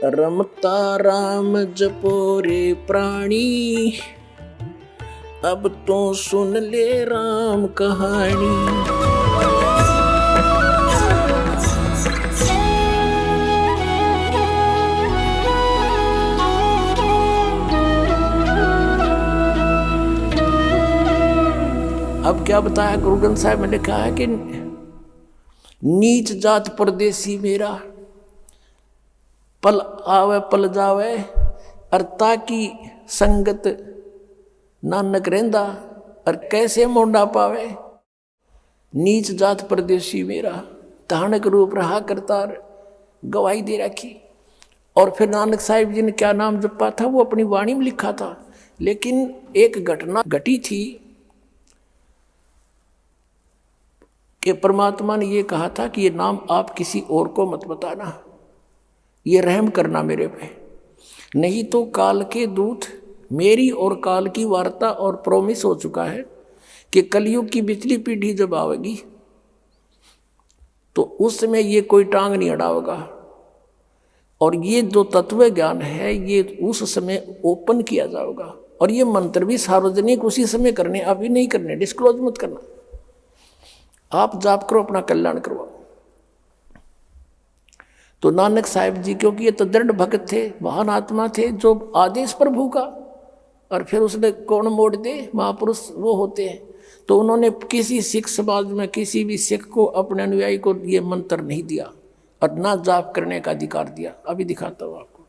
रमता राम जपो रे प्राणी, अब तो सुन ले राम कहानी। अब क्या बताया गुरु ग्रंथ साहिब में लिखा है कि नीच जात परदेसी मेरा, पल आवे पल जावे, अरता की संगत नानक रेंदा, और कैसे मोंडा पावे। नीच जात परदेसी मेरा, धानक रूप रहा करतार, गवाही दे रखी। और फिर नानक साहिब जी ने क्या नाम जपा था वो अपनी वाणी में लिखा था। लेकिन एक घटना घटी थी कि परमात्मा ने ये कहा था कि ये नाम आप किसी और को मत बताना, ये रहम करना मेरे पे, नहीं तो काल के दूत, मेरी और काल की वार्ता और प्रोमिस हो चुका है कि कलयुग की पिछली पीढ़ी जब आवेगी तो उस समय ये कोई टांग नहीं अड़ावेगा। और ये जो तत्व ज्ञान है ये उस समय ओपन किया जाएगा। और ये मंत्र भी सार्वजनिक उसी समय करने, अभी नहीं करने, डिस्क्लोज मत करना। आप जाप करो, अपना कल्याण करवाओ। तो नानक साहिब जी, क्योंकि ये तो दृढ़ भक्त थे, महान आत्मा थे, जो आदेश प्रभु का, और फिर उसने कौन मोड़ दे, महापुरुष वो होते हैं। तो उन्होंने किसी सिख समाज में किसी भी सिख को, अपने अनुयायी को ये मंत्र नहीं दिया और ना जाप करने का अधिकार दिया। अभी दिखाता हूँ आपको।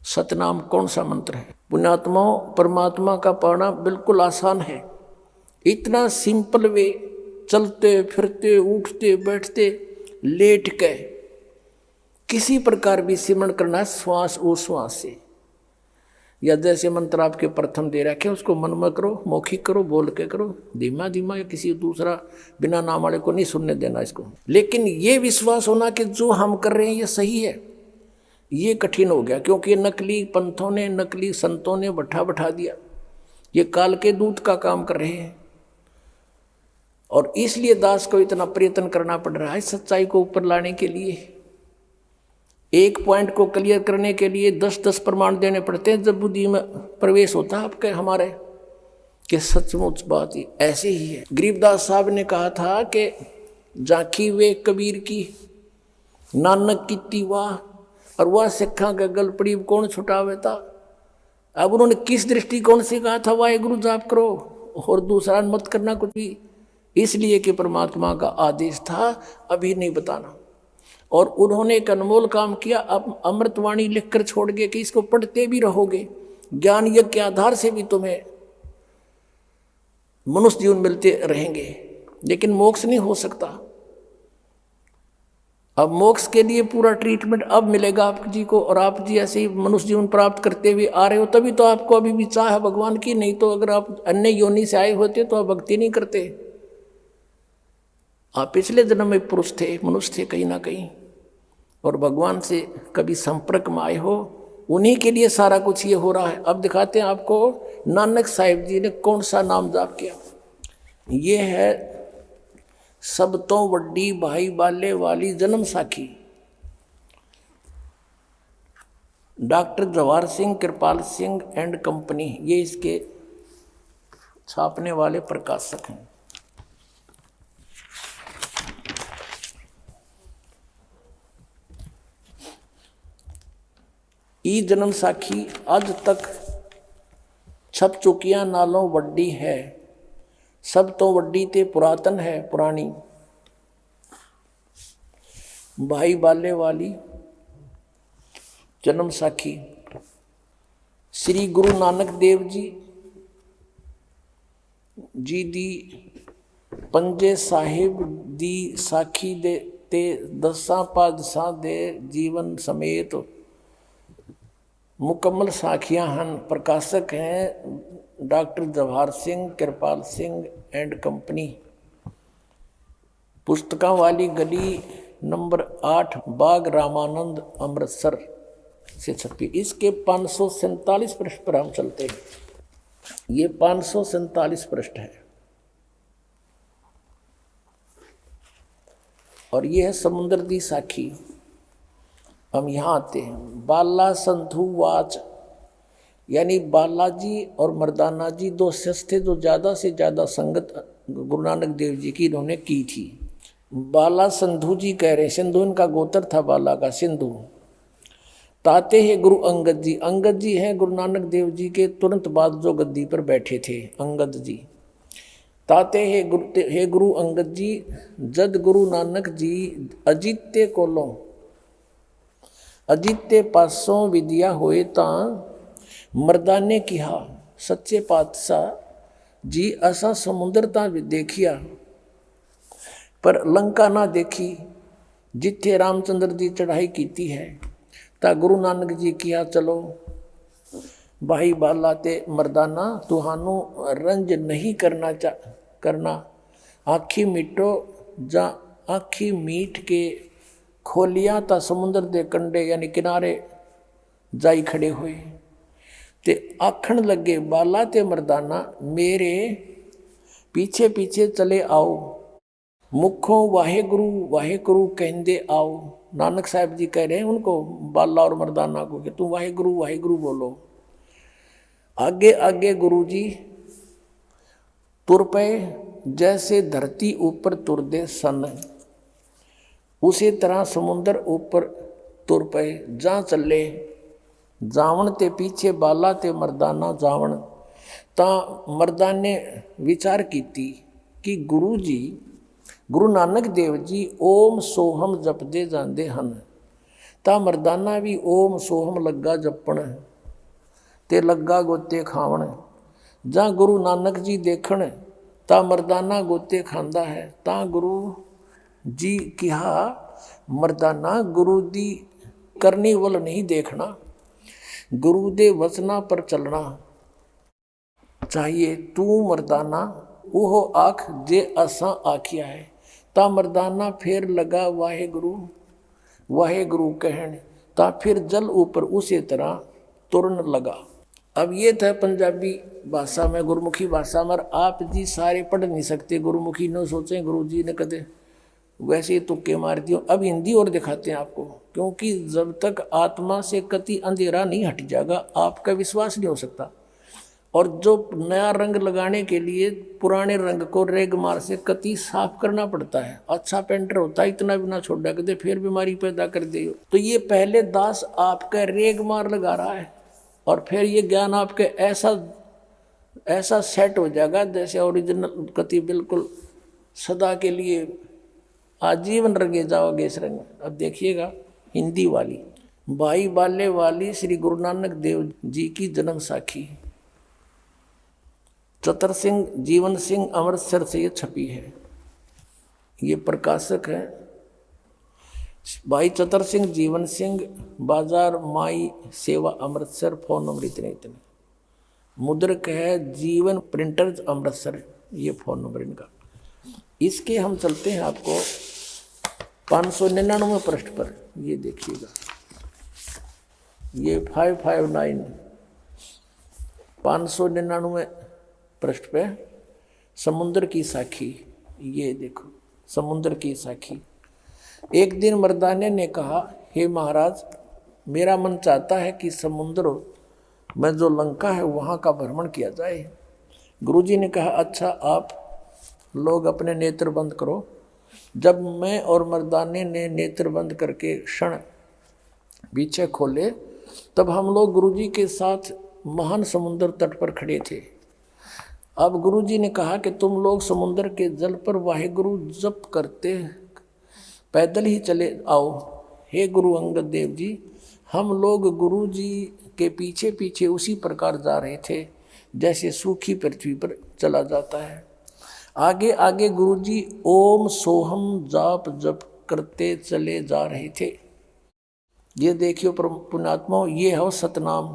सतनाम कौन सा मंत्र है? पुण्यात्माओं, परमात्मा का पाना बिल्कुल आसान है। इतना सिंपल वे, चलते फिरते उठते बैठते लेट के किसी प्रकार भी सिमरण करना, श्वास उश्वास से, या जैसे मंत्र आपके प्रथम दे रखे उसको मन में करो, मौखिक करो, बोल के करो, धीमा धीमा, या किसी दूसरा बिना नाम वाले को नहीं सुनने देना इसको। लेकिन ये विश्वास होना कि जो हम कर रहे हैं ये सही है, ये कठिन हो गया, क्योंकि नकली पंथों ने, नकली संतों ने बैठा दिया। ये काल के दूत का काम कर रहे हैं। और इसलिए दास को इतना प्रयत्न करना पड़ रहा है सच्चाई को ऊपर लाने के लिए। एक पॉइंट को क्लियर करने के लिए 10-10 प्रमाण देने पड़ते हैं जब बुद्धि में प्रवेश होता है आपके, हमारे, कि सचमुच बात ही ऐसे ही है। गरीबदास साहब ने कहा था कि झांकी वे कबीर की, नानक की तीवा, और वह सिखा का गल पड़ी कौन छुटावे था। अब उन्होंने किस दृष्टिकोण से कहा था वाहेगुरु जाप करो और दूसरा मत करना कुछ भी, इसलिए कि परमात्मा का आदेश था अभी नहीं बताना। और उन्होंने एक अनमोल काम किया, अब अमृतवाणी लिखकर छोड़ गए कि इसको पढ़ते भी रहोगे, ज्ञान यज्ञ के आधार से भी तुम्हें मनुष्य जीवन मिलते रहेंगे, लेकिन मोक्ष नहीं हो सकता। अब मोक्ष के लिए पूरा ट्रीटमेंट अब मिलेगा आप जी को, और आप जी ऐसे ही मनुष्य जीवन प्राप्त करते हुए आ रहे हो, तभी तो आपको अभी भी चाह है भगवान की। नहीं तो अगर आप अन्य योनि से आए होते तो आप भक्ति नहीं करते। आप पिछले जन्म में पुरुष थे, मनुष्य थे कहीं ना कहीं, और भगवान से कभी संपर्क में आए हो, उन्हीं के लिए सारा कुछ ये हो रहा है। अब दिखाते हैं आपको नानक साहिब जी ने कौन सा नाम जाप किया। ये है सब तो वड्डी भाई बाले वाली जन्म साखी, doctor Jawahar Singh, Kripal Singh and company, ये इसके छापने वाले प्रकाशक हैं। ई जन्म साखी आज तक छप चुकिया नालों वड्डी है, सब तो वड्डी ते पुरातन है पुरानी, भाई बाले वाली जन्म साखी। श्री गुरु नानक देव जी दी पंजे साहिब दी साखी दे ते दसा पादशाह दे जीवन समेत मुकम्मल साखियां हन। प्रकाशक हैं doctor Jawahar Singh, Kripal Singh and company. पुस्तकां वाली गली नंबर 8 बाग रामानंद अमृतसर से छपी। इसके 547 पृष्ठ पर हम चलते हैं। ये 547 पृष्ठ है और ये है समुद्र दी साखी। हम यहाँ आते हैं। बाला संधु वाच, यानी बालाजी और मर्दाना जी दो शख्स थे जो ज़्यादा से ज़्यादा संगत गुरु नानक देव जी की इन्होंने की थी। बाला संधु जी कह रहे, सिंधु इनका गोत्र था बाला का, सिंधु। ताते हैं गुरु अंगद जी, अंगद जी हैं गुरु नानक देव जी के तुरंत बाद जो गद्दी पर बैठे थे, अंगद जी। ताते हे गुरु अंगद जी, जद गुरु नानक जी अजित्य कोलों अजित्य पासों विद्या होए तां मर्दाने किहा, सच्चे पातशाह जी असा समुद्र ता देखिया पर लंका ना देखी, जिथे रामचंद्र जी चढ़ाई कीती है। ता गुरु नानक जी किया चलो भाई बाला ते मर्दाना, तुहानू रंज नहीं करना आखी मिटो जा आखी मीट के खोलिया ता समुद्र दे कंडे यानी किनारे जाई खड़े हुए ते आखण लगे बाला ते मर्दाना मेरे पीछे पीछे चले आओ, मुखों वाहेगुरु वाहेगुरु कहंदे आओ। नानक साहब जी कह रहे हैं उनको, बाला और मर्दाना को, कि तुम वाहेगुरु वाहेगुरु बोलो। आगे आगे गुरु जी तुर पे जैसे धरती ऊपर तुर दे सन, उसी तरह समुद्र ऊपर तुर पे जा चले। जावण ते पीछे बाला ते मर्दाना जावण। ता मर्दाने विचार कीती कि गुरु जी गुरु नानक देव जी ओम सोहम जपदे जांदे हन, ता मर्दाना भी ओम सोहम लग्गा जपण ते लग्गा गोते खावण। जा गुरु नानक जी देखण ता मर्दाना गोते खांदा है। ता गुरु जी कहा मर्दाना गुरु दी करनी वल नहीं देखना, गुरु दे वचना पर चलना चाहिए। तू मर्दाना ओहो आख जे असा आखिया है। ता मर्दाना फिर लगा वाहेगुरु वाहेगुरु कहन, ता फिर जल ऊपर उसी तरह तुरन लगा। अब ये था पंजाबी भाषा में, गुरुमुखी भाषा में। आप जी सारे पढ़ नहीं सकते गुरुमुखी, न सोचें गुरु जी ने कदे वैसे ही तुक्के मार दियो। अब हिंदी और दिखाते हैं आपको, क्योंकि जब तक आत्मा से कति अंधेरा नहीं हट जाएगा आपका विश्वास नहीं हो सकता। और जो नया रंग लगाने के लिए पुराने रंग को रेगमार से कति साफ करना पड़ता है। अच्छा पेंटर होता है इतना भी ना छोड़ा कर दे, फिर बीमारी पैदा कर दे। तो ये पहले दास आपका रेगमार लगा रहा है और फिर ये ज्ञान आपके ऐसा सेट हो जाएगा जैसे ओरिजिनल कति बिल्कुल सदा के लिए आजीवन रंगे जाओगे इस रंग। अब देखिएगा हिंदी वाली, भाई बाले वाली श्री गुरु नानक देव जी की जन्म साखी, चतर सिंह जीवन सिंह अमृतसर से ये छपी है। ये प्रकाशक है भाई चतर सिंह जीवन सिंह, बाजार माई सेवा अमृतसर, फोन नंबर इतने इतने। मुद्रक है जीवन प्रिंटर्स अमृतसर, ये फोन नंबर इनका। इसके हम चलते हैं आपको 599 पृष्ठ पर, ये देखिएगा, ये 559 599 पृष्ठ पे समुद्र की साखी। ये देखो समुद्र की साखी। एक दिन मर्दाने ने कहा, हे महाराज मेरा मन चाहता है कि समुद्र में जो लंका है वहाँ का भ्रमण किया जाए। गुरुजी ने कहा, अच्छा आप लोग अपने नेत्र बंद करो। जब मैं और मर्दाने ने नेत्र बंद करके क्षण पीछे खोले तब हम लोग गुरुजी के साथ महान समुद्र तट पर खड़े थे। अब गुरुजी ने कहा कि तुम लोग समुद्र के जल पर वाहेगुरु जप करते पैदल ही चले आओ। हे गुरु अंगद देव जी, हम लोग गुरु जी के पीछे पीछे उसी प्रकार जा रहे थे जैसे सूखी पृथ्वी पर चला जाता है। आगे आगे गुरुजी ओम सोहम जाप जप करते चले जा रहे थे। ये देखियो पुण्यात्मा, ये हो सतनाम।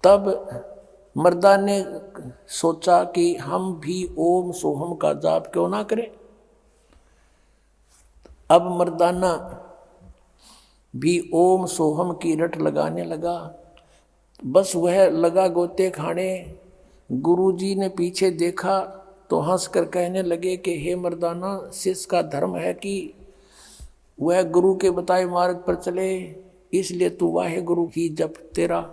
तब मर्दा ने सोचा कि हम भी ओम सोहम का जाप क्यों ना करें। अब मर्दाना भी ओम सोहम की रट लगाने लगा। बस वह लगा गोते खाने। गुरुजी ने पीछे देखा तो हंसकर कहने लगे कि हे मर्दाना, शिष्य का धर्म है कि वह गुरु के बताए मार्ग पर चले, इसलिए तू वाहे गुरु ही जप तेरा,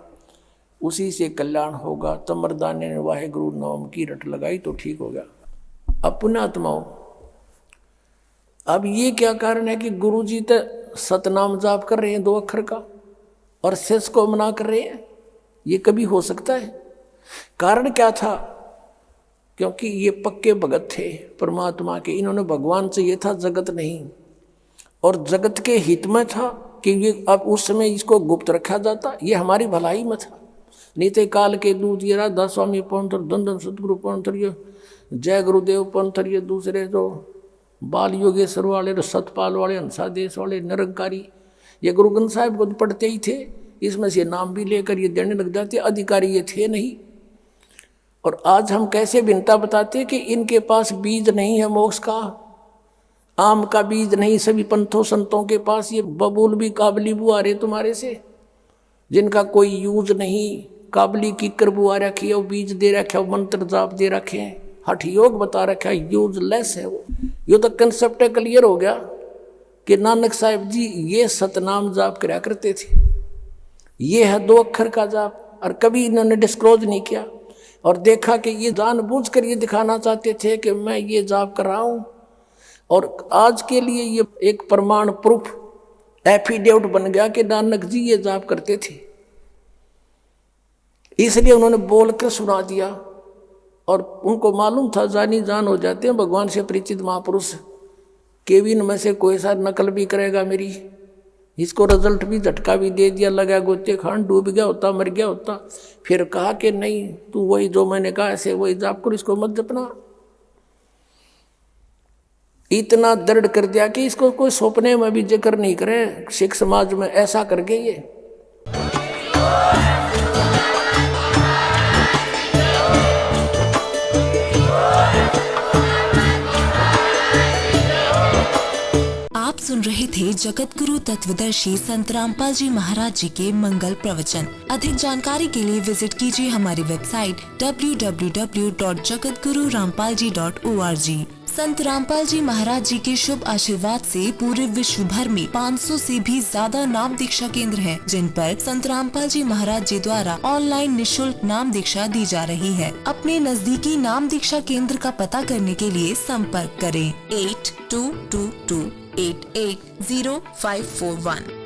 उसी से कल्याण होगा। तो मर्दाने ने वाहे गुरु नाम की रट लगाई तो ठीक हो गया। अब पुण्यात्माओं, अब ये क्या कारण है कि गुरु जी तो सतनाम जाप कर रहे हैं 2 अक्षर का और शेष को मना कर रहे हैं? ये कभी हो सकता है? कारण क्या था? क्योंकि ये पक्के भगत थे परमात्मा के, इन्होंने भगवान से ये था जगत नहीं, और जगत के हित में था कि ये अब उस समय इसको गुप्त रखा जाता, ये हमारी भलाई में था। नीते काल के दूत ये राधा स्वामी पंथर, धन सतगुरु पंथर, ये जय गुरुदेव पंथर, ये दूसरे जो बाल योगेश्वर वाले, सतपाल वाले, हंसा देश वाले, निरंकारी, ये गुरु ग्रंथ साहिब को पढ़ते ही थे, इसमें से नाम भी लेकर ये देने लग जाते, अधिकारी ये थे नहीं। और आज हम कैसे भिन्नता बताते कि इनके पास बीज नहीं है मोक्ष का, आम का बीज नहीं, सभी पंथों संतों के पास ये बबूल भी काबली बुआ रहे तुम्हारे से, जिनका कोई यूज नहीं, काबली कीकर बुआ रखी है, वो बीज दे रखे, वो मंत्र जाप दे रखे हैं, हठ योग बता रखा है, यूजलेस है वो। ये तो कंसेप्ट क्लियर हो गया कि नानक साहिब जी ये सतनाम जाप कराया करते थे, ये है 2 अक्षर का जाप, और कभी इन्होंने डिस्क्लोज नहीं किया। और देखा कि ये जानबूझ कर ये दिखाना चाहते थे कि मैं ये जाप कर रहा हूँ, और आज के लिए ये एक प्रमाण प्रूफ एफिडेविट बन गया कि नानक जी ये जाप करते थे, इसलिए उन्होंने बोल कर सुना दिया। और उनको मालूम था जानी जान हो जाते हैं भगवान से परिचित महापुरुष, केविन में से कोई सा नकल भी करेगा मेरी, इसको रिजल्ट भी झटका भी दे दिया, लगा गोते खान, डूब गया होता, मर गया होता। फिर कहा कि नहीं, तू वही जो मैंने कहा ऐसे वही जाप कर, इसको मत जपना। इतना दृढ़ कर दिया कि इसको कोई सपने में भी जिक्र नहीं करे सिख समाज में, ऐसा करके ये। आप सुन रहे थे जगत गुरु तत्वदर्शी संत रामपाल जी महाराज जी के मंगल प्रवचन। अधिक जानकारी के लिए विजिट कीजिए हमारी वेबसाइट www.jagatgururampalji.org। संत रामपाल जी महाराज जी के शुभ आशीर्वाद से पूरे विश्व भर में 500 से भी ज्यादा नाम दीक्षा केंद्र हैं, जिन पर संत रामपाल जी महाराज जी द्वारा ऑनलाइन निशुल्क नाम दीक्षा दी जा रही है। अपने नजदीकी नाम दीक्षा केंद्र का पता करने के लिए संपर्क करें 8222880541।